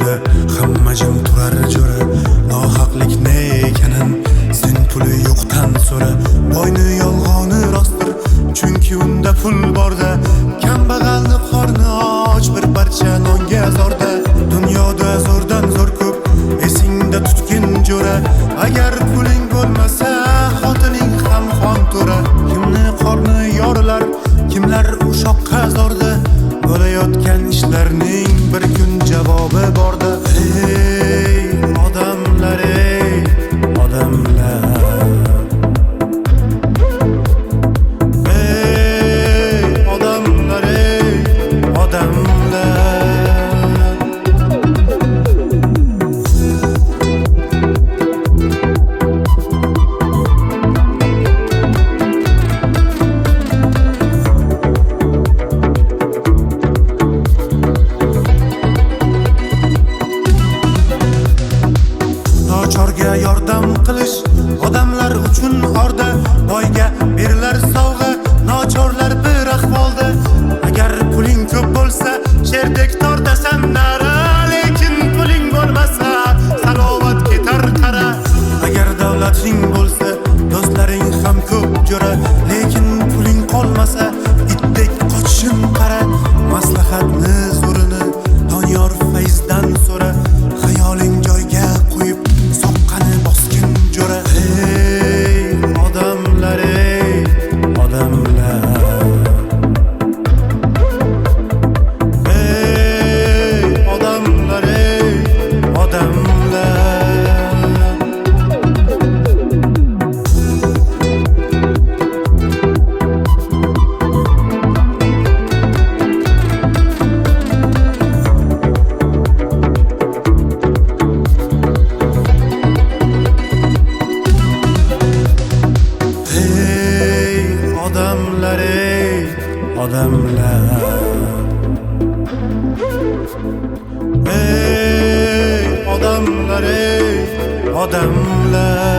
joyda hamma jim turar jo'ra. Nohaqlik ne ekanin sen puli yo'qdan so'ra. Boyni yolg'oni rostdir, chunki unda pul borda. Kambag'alni qorni och bir parcha nonga zorda. Dunyoda zo'rdan zo'r ko'p, esingda tutgin jo'ra. Agar puling bo'lmasa, xotining ham xon to'ra. Kimni qorni yorilar, kimlar ushoqqa zorda. Bo'layotgan ishlarning bir kun javobi borda. Ey odamlar, ey odamlar, ey odamlar, ey odamlar. Nochorga yordam qilish odamlar uchun orda. Boyga berilar sovg'a, nochorlar bir ahvolda. Agar puling ko'p bo'lsa, sherdek tortasan nara. Lekin puling bo'lmasa, salovat ketar qara. Agar davlating bo'lsa, do'stlaring ham ko'p jo'ra. Lekin puling qolmasa, itdek qochishim qara. Maslahatni zo'rini Doniyor Fayzdan so'ra. Xayoling joyga qo'yib soqqani bosgin jo'ra. Ey odamlar, ey odamlar, ey odamlar, ey odamlar. Odamlar, ey odamlar, ey odamlar, ey odamlar.